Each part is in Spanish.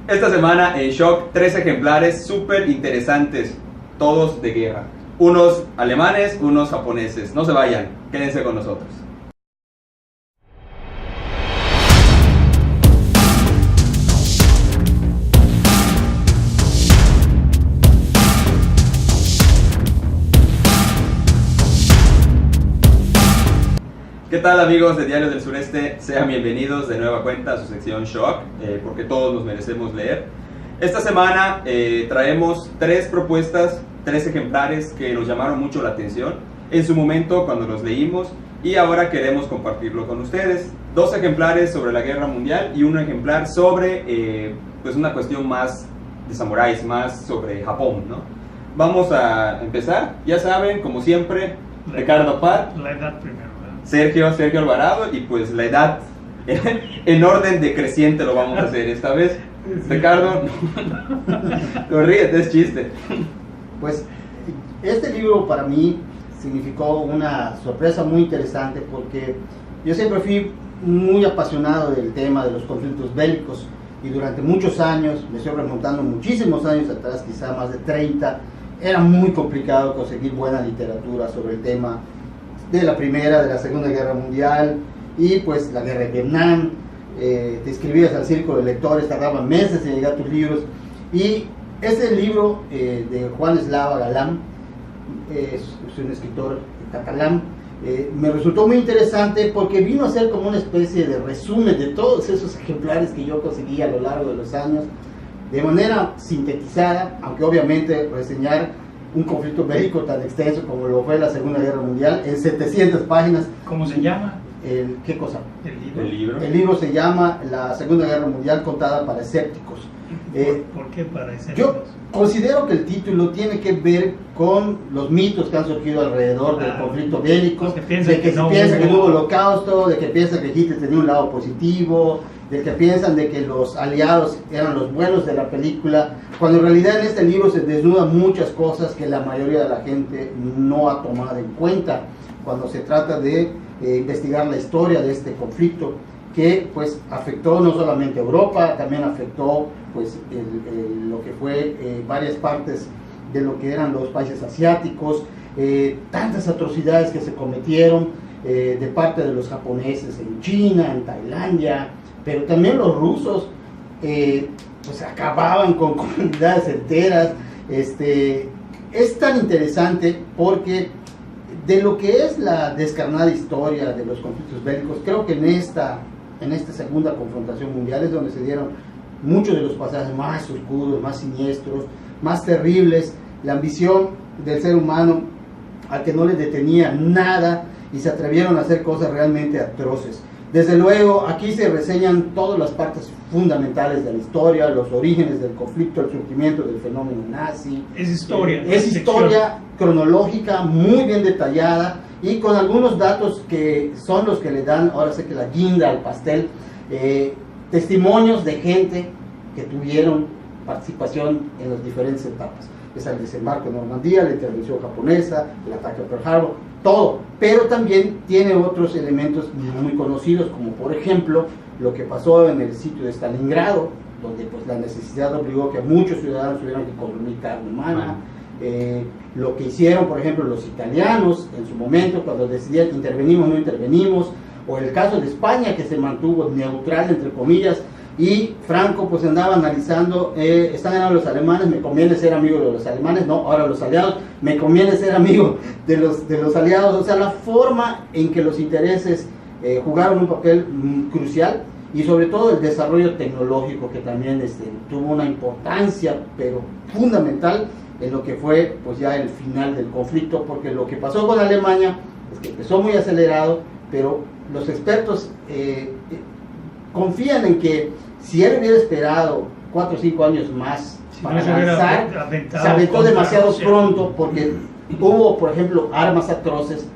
Esta semana en Shock, 3 ejemplares súper interesantes, todos de guerra. Unos alemanes, unos japoneses. No se vayan, quédense con nosotros. ¿Qué tal, amigos de Diarios del Sureste? Sean bienvenidos de nueva cuenta a su sección Shock, porque todos nos merecemos leer. Esta semana traemos 3 propuestas, 3 ejemplares que nos llamaron mucho la atención en su momento cuando los leímos y ahora queremos compartirlo con ustedes. 2 ejemplares sobre la Guerra Mundial y un ejemplar sobre pues una cuestión más de samuráis, más sobre Japón, ¿no? Vamos a empezar, ya saben, como siempre, Ricardo Parr. La edad primero. Sergio Alvarado y pues la edad en orden decreciente lo vamos a hacer esta vez. Sí. Ricardo, no ríes, es chiste. Pues este libro para mí significó una sorpresa muy interesante porque yo siempre fui muy apasionado del tema de los conflictos bélicos y durante muchos años, me estoy remontando muchísimos años atrás, quizá más de 30, era muy complicado conseguir buena literatura sobre el tema de la Primera, de la Segunda Guerra Mundial y pues la Guerra de Vietnam. Te inscribías al círculo de lectores, tardaban meses en llegar tus libros, y ese libro de Juan Eslava Galán, es un escritor catalán, me resultó muy interesante porque vino a ser como una especie de resumen de todos esos ejemplares que yo conseguí a lo largo de los años, de manera sintetizada, aunque obviamente reseñar un conflicto bélico tan extenso como lo fue la Segunda Guerra Mundial en 700 páginas. ¿Cómo se llama? ¿Qué cosa? El libro. El libro se llama La Segunda Guerra Mundial contada para escépticos. ¿Por qué para escépticos? Yo considero que el título tiene que ver con los mitos que han surgido alrededor del conflicto bélico, de que se piensa que no hubo holocausto, de que piensa que Hitler tenía un lado positivo, de que piensan de que los aliados eran los buenos de la película, cuando en realidad en este libro se desnudan muchas cosas que la mayoría de la gente no ha tomado en cuenta cuando se trata de investigar la historia de este conflicto que pues afectó no solamente a Europa, también afectó pues lo que fue varias partes de lo que eran los países asiáticos, tantas atrocidades que se cometieron de parte de los japoneses en China, en Tailandia, pero también los rusos pues acababan con comunidades enteras. Es tan interesante porque de lo que es la descarnada historia de los conflictos bélicos, creo que en esta segunda confrontación mundial es donde se dieron muchos de los pasajes más oscuros, más siniestros, más terribles, la ambición del ser humano al que no le detenía nada y se atrevieron a hacer cosas realmente atroces. Desde luego, aquí se reseñan todas las partes fundamentales de la historia, los orígenes del conflicto, el surgimiento del fenómeno nazi. Es historia. Es historia cronológica, muy bien detallada y con algunos datos que son los que le dan, ahora sé que la guinda al pastel, testimonios de gente que tuvieron participación en las diferentes etapas. Es el desembarco en Normandía, la intervención japonesa, el ataque a Pearl Harbor, todo, pero también tiene otros elementos muy conocidos, como por ejemplo lo que pasó en el sitio de Stalingrado, donde pues la necesidad obligó que muchos ciudadanos tuvieran que consumir carne humana, lo que hicieron por ejemplo los italianos en su momento cuando decidían intervenimos o no intervenimos, o el caso de España que se mantuvo neutral entre comillas, y Franco pues andaba analizando, están ganando los alemanes, me conviene ser amigo de los alemanes, no, ahora los aliados, me conviene ser amigo de los aliados, o sea, la forma en que los intereses jugaron un papel crucial, y sobre todo el desarrollo tecnológico que también tuvo una importancia pero fundamental en lo que fue pues ya el final del conflicto, porque lo que pasó con Alemania es que empezó muy acelerado, pero los expertos confían en que si él hubiera esperado 4 o 5 años más para avanzar, se aventó demasiado pronto porque hubo, por ejemplo, armas atroces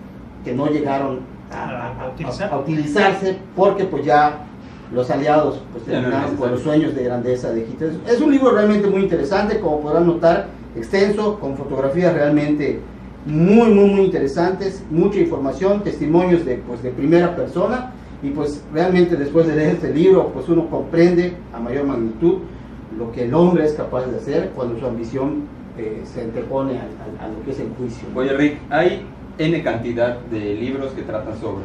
que no llegaron a utilizarse porque pues ya los aliados pues terminaron con los sueños de grandeza de Hitler. Es un libro realmente muy interesante, como podrán notar, extenso, con fotografías realmente muy interesantes, mucha información, testimonios de primera persona, y pues realmente después de leer este libro pues uno comprende a mayor magnitud lo que el hombre es capaz de hacer cuando su ambición se antepone a lo que es el juicio. Oye, Rick, hay N cantidad de libros que tratan sobre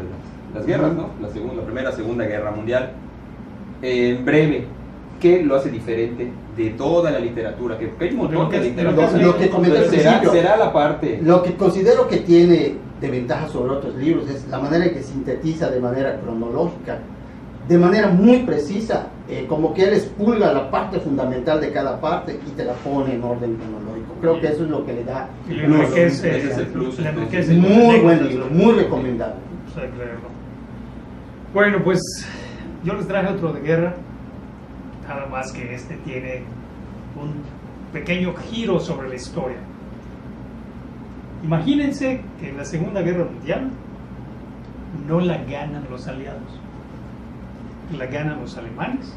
las guerras, ¿no? La Primera, Segunda Guerra Mundial. En breve, ¿qué lo hace diferente de toda la literatura? Que hay un montón de literatura. Lo que comenté al principio, será la parte. Lo que considero que tiene de ventaja sobre otros libros es la manera en que sintetiza de manera cronológica, de manera muy precisa, como que él expulga la parte fundamental de cada parte y te la pone en orden cronológico. Creo que eso es lo que le da ese es el plus. Muy buen libro, muy recomendable. Bueno, pues yo les traje otro de guerra, nada más que este tiene un pequeño giro sobre la historia. Imagínense que en la Segunda Guerra Mundial no la ganan los aliados, la ganan los alemanes,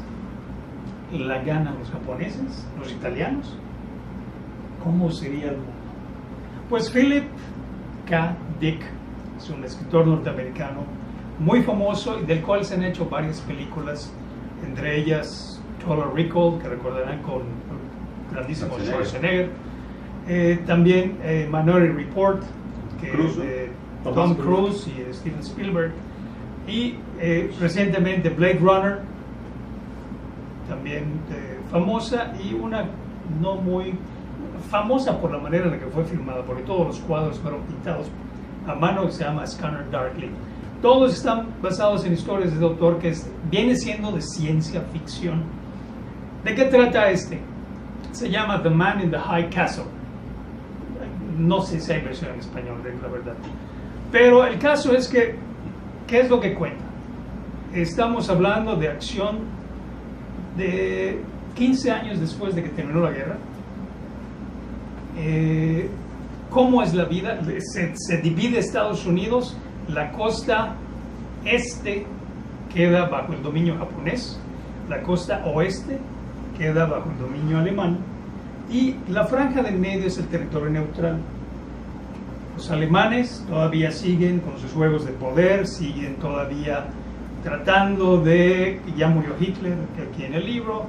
la ganan los japoneses, los italianos. ¿Cómo sería el mundo? Pues Philip K. Dick es un escritor norteamericano muy famoso y del cual se han hecho varias películas, entre ellas Total Recall, que recordarán con el grandísimo Schwarzenegger, también Minority Report, que es de Tom Cruise y Steven Spielberg, y recientemente Blade Runner, también famosa, y una no muy famosa por la manera en la que fue filmada, porque todos los cuadros fueron pintados a mano, que se llama Scanner Darkly. Todos están basados en historias de este autor que viene siendo de ciencia ficción. ¿De qué trata este? Se llama The Man in the High Castle. No sé si hay versión en español, la verdad. Pero el caso es que, ¿qué es lo que cuenta? Estamos hablando de acción de 15 años después de que terminó la guerra. ¿Cómo es la vida? Se divide Estados Unidos, la costa este queda bajo el dominio japonés, la costa oeste queda bajo el dominio alemán y la franja del medio es el territorio neutral. Los alemanes todavía siguen con sus juegos de poder, siguen todavía tratando de, ya murió Hitler aquí en el libro,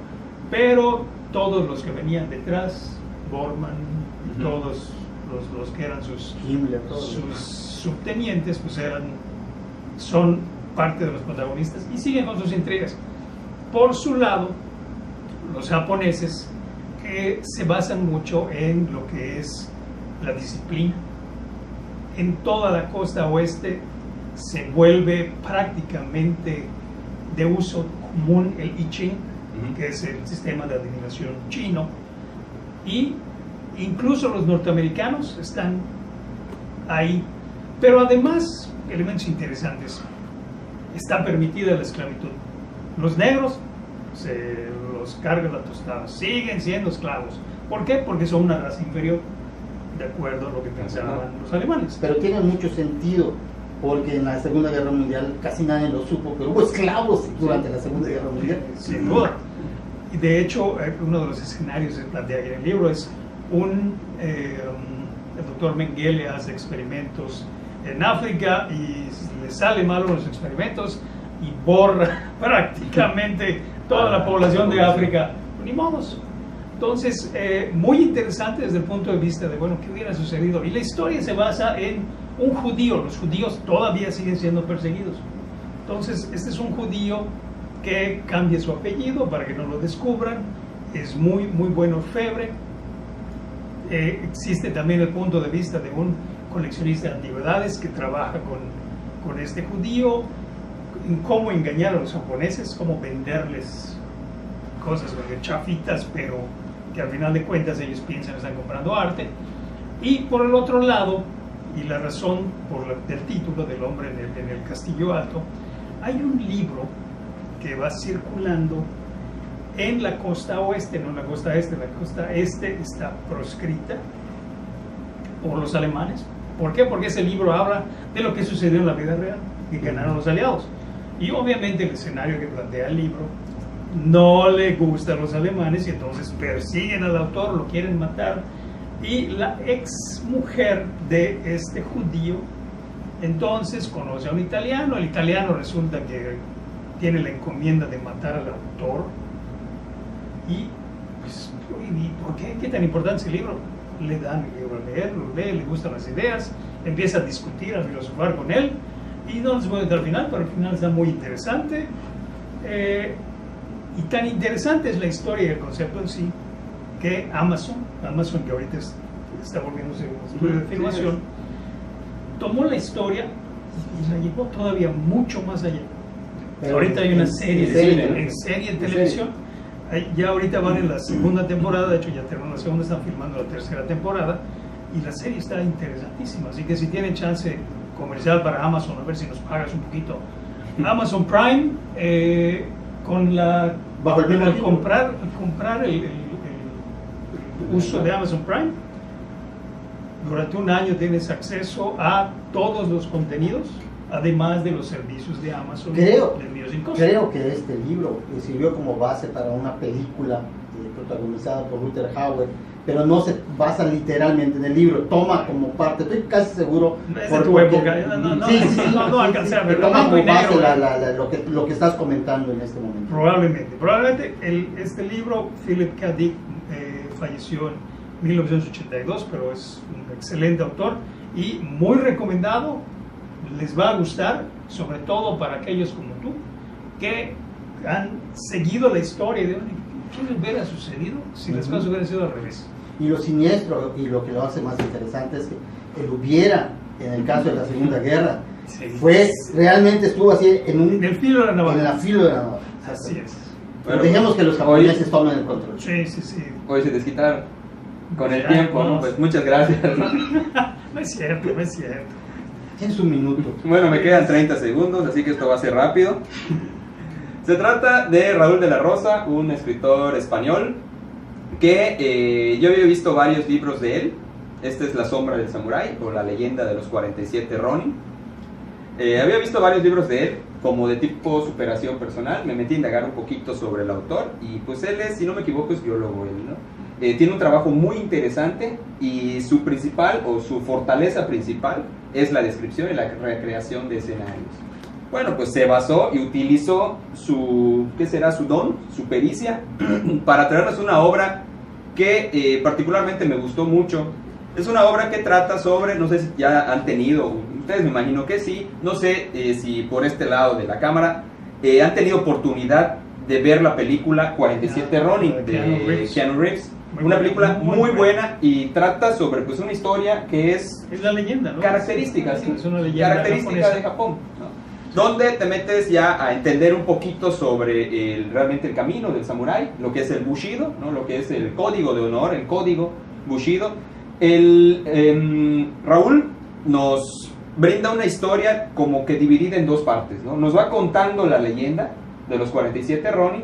pero todos los que venían detrás, Bormann, todos los que eran sus subtenientes, pues son parte de los protagonistas y siguen con sus intrigas. Por su lado, los japoneses se basan mucho en lo que es la disciplina. En toda la costa oeste se vuelve prácticamente de uso común el I Ching, que es el sistema de adivinación chino, y incluso los norteamericanos están ahí. Pero además, elementos interesantes, está permitida la esclavitud. Los negros se los carga la tostada, siguen siendo esclavos. ¿Por qué? Porque son una raza inferior, de acuerdo a lo que pensaban los alemanes. Pero tiene mucho sentido, porque en la Segunda Guerra Mundial casi nadie lo supo, pero hubo esclavos durante la Segunda Guerra Mundial. Sin duda. Y de hecho, uno de los escenarios que plantea en el libro es el doctor Mengele hace experimentos en África y le sale malo los experimentos y borra prácticamente toda la población de África. Ni modos. Entonces, muy interesante desde el punto de vista de, bueno, ¿qué hubiera sucedido? Y la historia se basa en un judío. Los judíos todavía siguen siendo perseguidos. Entonces, este es un judío que cambia su apellido para que no lo descubran. Es muy, muy buen orfebre. Existe también el punto de vista de un coleccionista de antigüedades que trabaja con este judío, en cómo engañar a los japoneses, cómo venderles cosas chafitas, pero que al final de cuentas ellos piensan que están comprando arte. Y por el otro lado, y la razón del título del hombre en el Castillo Alto, hay un libro que va circulando en la costa oeste, no en la costa este. La costa este está proscrita por los alemanes. ¿Por qué? Porque ese libro habla de lo que sucedió en la vida real, que ganaron los aliados. Y obviamente el escenario que plantea el libro no le gusta a los alemanes y entonces persiguen al autor, lo quieren matar. Y la ex mujer de este judío entonces conoce a un italiano. El italiano resulta que tiene la encomienda de matar al autor y ¿Y por qué? ¿Qué tan importante es el libro? Le dan el libro a leer, lo lee, le gustan las ideas, empieza a discutir, a filosofar con él, y no les voy a dar al final, pero al final está muy interesante. Y tan interesante es la historia y el concepto en sí, que Amazon que ahorita está volviéndose un estudio de filmación, tomó la historia y la llevó todavía mucho más allá. Pero ahorita hay una serie serie, serie de televisión. Ya ahorita van en la segunda temporada, de hecho ya terminó la segunda, están filmando la tercera temporada y la serie está interesantísima, así que si tienen chance comercial para Amazon, a ver si nos pagas un poquito. Amazon Prime, con la bajo el mismo al título. comprar el uso de Amazon Prime, durante un año tienes acceso a todos los contenidos, además de los servicios de Amazon. Creo de envío sin costo. Creo que este libro sirvió como base para una película protagonizada por Rutger Hauer, pero no se basa literalmente en el libro, toma como parte, estoy casi seguro. Es de tu época, no alcancé a verlo. Toma como Blanco y base negro. lo que estás comentando en este momento. Probablemente este libro, Philip K. Dick falleció en 1982, pero es un excelente autor y muy recomendado. Les va a gustar, sobre todo para aquellos como tú, que han seguido la historia de qué hubiera sucedido si las cosas hubieran sido al revés. Y lo siniestro y lo que lo hace más interesante es que el hubiera, en el caso de la Segunda Guerra, Sí. realmente estuvo así en el filo de la navaja. en la filo de la navaja. Así es. Pero dejemos que los japoneses tomen el control. Sí. Hoy se desquitaron con el Ya, tiempo, ¿no? vamos. Pues muchas gracias. No es cierto. Tienes un minuto. Bueno, me quedan 30 segundos, así que esto va a ser rápido. Se trata de Raúl de la Rosa, un escritor español que yo había visto varios libros de él. Este es La sombra del samurái o La leyenda de los 47 Ronin. Había visto varios libros de él, como de tipo superación personal. Me metí a indagar un poquito sobre el autor y pues él es, si no me equivoco, es biólogo él, ¿no? Tiene un trabajo muy interesante y su principal o su fortaleza principal es la descripción y la recreación de escenarios. Bueno, pues se basó y utilizó su don, su pericia, para traernos una obra que particularmente me gustó mucho. Es una obra que trata sobre, no sé si ya han tenido, ustedes me imagino que sí, no sé si por este lado de la cámara han tenido oportunidad de ver la película 47 Ronin de Keanu Reeves. Una película muy buena y trata sobre pues una historia que es la leyenda, ¿no? Característica, sí, Es una leyenda característica japonesa. de Japón, ¿no? Donde te metes ya a entender un poquito sobre realmente el camino del samurái, lo que es el Bushido, ¿no? Lo que es el código de honor, el código Bushido. Raúl nos brinda una historia como que dividida en dos partes, ¿no? Nos va contando la leyenda de los 47 Ronin,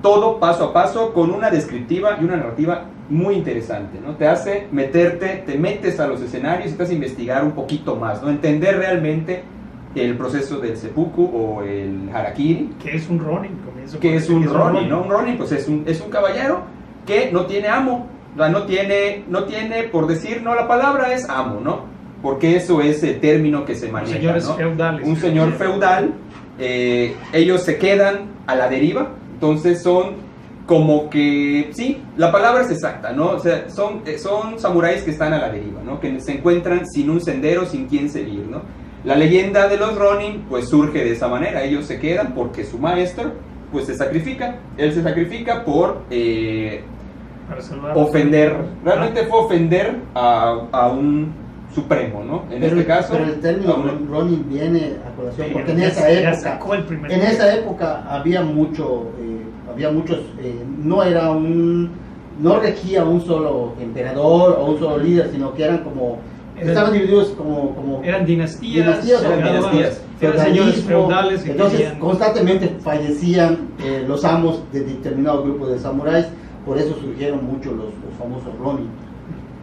todo paso a paso, con una descriptiva y una narrativa muy interesante, ¿no? Te hace te metes a los escenarios y te hace investigar un poquito más, ¿no? Entender realmente el proceso del seppuku o el harakiri. Que es un Ronin, Que es un Ronin, ¿no? Un Ronin pues es un caballero que no tiene amo, no tiene, por decir, no, la palabra es amo, ¿no? Porque eso es el término que se maneja, Señores ¿no? feudales. Un señor feudal, ellos se quedan a la deriva. Entonces son como que, sí, la palabra es exacta, ¿no? O sea, son samuráis que están a la deriva, ¿no? Que se encuentran sin un sendero, sin quien seguir, ¿no? La leyenda de los Ronin, pues surge de esa manera. Ellos se quedan porque su maestro, pues se sacrifica. Él se sacrifica por ofender. Realmente fue ofender a un supremo, ¿no? En este caso. Pero el término Ronin viene a colación, Sí, porque en ya esa ya época, sacó el primer en esa época había muchos, no regía un solo emperador o un solo líder, sino que eran como, estaban divididos como eran dinastías, eran señores feudales que entonces querían- constantemente fallecían los amos de determinado grupo de samuráis, por eso surgieron mucho los famosos Ronin.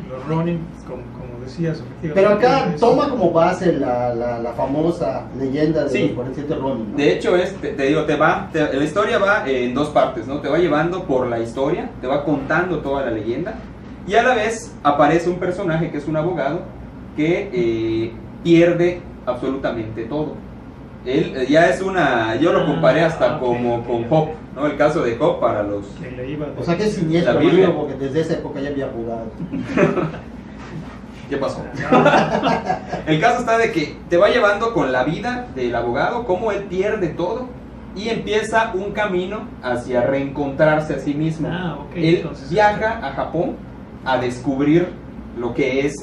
Los Ronin, como decías, efectivamente. Pero acá es- toma como base la famosa leyenda de Sí. los 47 Ronin, ¿no? De hecho, te digo, la historia va en dos partes, ¿no? Te va llevando por la historia, te va contando toda la leyenda, y a la vez aparece un personaje que es un abogado que pierde absolutamente todo. Él ya es una, yo lo comparé hasta ok, como ok, con ok. Job, ¿no? El caso de Job para los... Que le iba O sea que es siniestro, La Biblia. amigo, porque desde esa época ya había jugado. ¿Qué pasó? El caso está de que te va llevando con la vida del abogado, cómo él pierde todo y empieza un camino hacia reencontrarse a sí mismo. Ah, ok, Él entonces, viaja a Japón a descubrir lo que es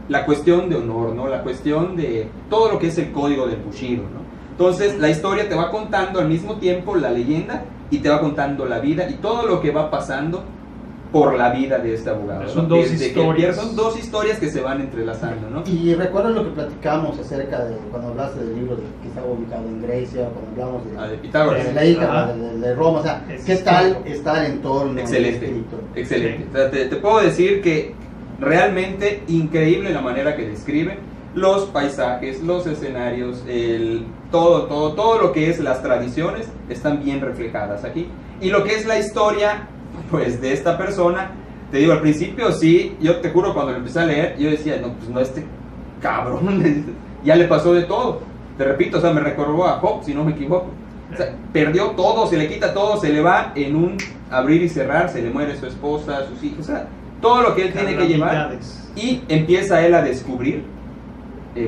la cuestión de honor, ¿no? La cuestión de todo lo que es el código del Bushido, ¿no? Entonces la historia te va contando al mismo tiempo la leyenda y te va contando la vida y todo lo que va pasando por la vida de este abogado. Son ¿no? dos Desde que historias. son dos historias que se van entrelazando, ¿no? Y recuerdas lo que platicamos acerca de cuando hablaste del libro que estaba ubicado en Grecia, cuando hablamos Ah, de de Pitágoras. la hija, Ajá. de Roma, o sea, Es ¿qué tal histórico. está el entorno Excelente, escrito? excelente. Sí. O sea, te puedo decir que realmente increíble la manera que describe los paisajes, los escenarios, todo lo que es las tradiciones están bien reflejadas aquí. Y lo que es la historia, pues de esta persona, te digo, al principio sí, yo te juro cuando lo empecé a leer, yo decía, no, pues no, este cabrón, ya le pasó de todo. Te repito, o sea, me recordó a Job, si no me equivoco. O sea, perdió todo, se le quita todo, se le va en un abrir y cerrar, se le muere su esposa, sus hijos, o sea, todo lo que él tiene que llevar. Calamidades. Y empieza él a descubrir,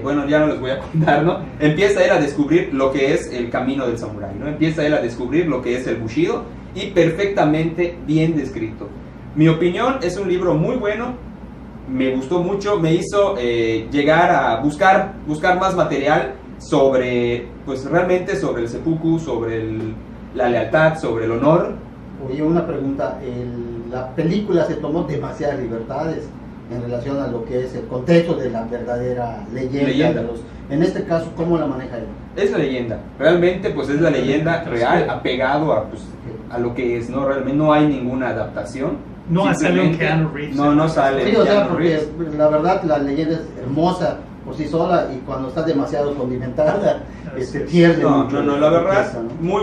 bueno, ya no les voy a contar, ¿no? Empieza él a descubrir lo que es el camino del samurái, ¿no? Empieza él a descubrir lo que es el Bushido y perfectamente bien descrito. Mi opinión, es un libro muy bueno, me gustó mucho, me hizo llegar a buscar más material sobre, pues realmente sobre el seppuku, sobre la lealtad, sobre el honor. Oye, una pregunta, la película se tomó demasiadas libertades en relación a lo que es el contexto de la verdadera leyenda. En este caso, ¿cómo la maneja él? Es la leyenda, realmente pues es la leyenda real, apegado a, pues, a lo que es, ¿no? Realmente no hay ninguna adaptación. No sale un Simplemente- Keanu Reeves. No sale Sí, o sea, Keanu porque Reeves. la verdad la leyenda es hermosa por sí sola y cuando está demasiado condimentada, pierde No, mucho. la verdad, riqueza, ¿no? muy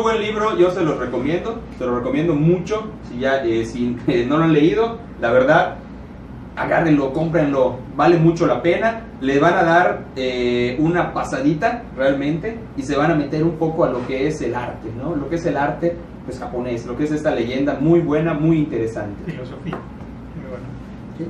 buen libro, yo se los recomiendo, se los recomiendo mucho, si ya si no lo han leído, la verdad, agárrenlo, cómprenlo, vale mucho la pena, le van a dar una pasadita realmente y se van a meter un poco a lo que es el arte, ¿no? Lo que es el arte, pues japonés, lo que es esta leyenda muy buena, muy interesante. Filosofía. Muy bueno. Sí.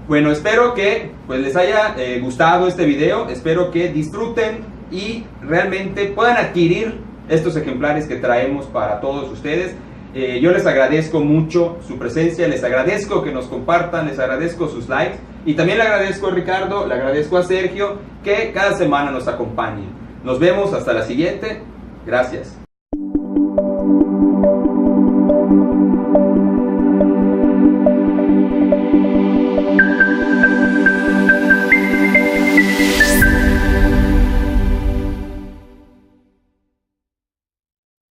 Bueno, espero que pues les haya gustado este video, espero que disfruten y realmente puedan adquirir estos ejemplares que traemos para todos ustedes. Yo les agradezco mucho su presencia, les agradezco que nos compartan, les agradezco sus likes y también le agradezco a Ricardo, le agradezco a Sergio que cada semana nos acompañen. Nos vemos hasta la siguiente, gracias.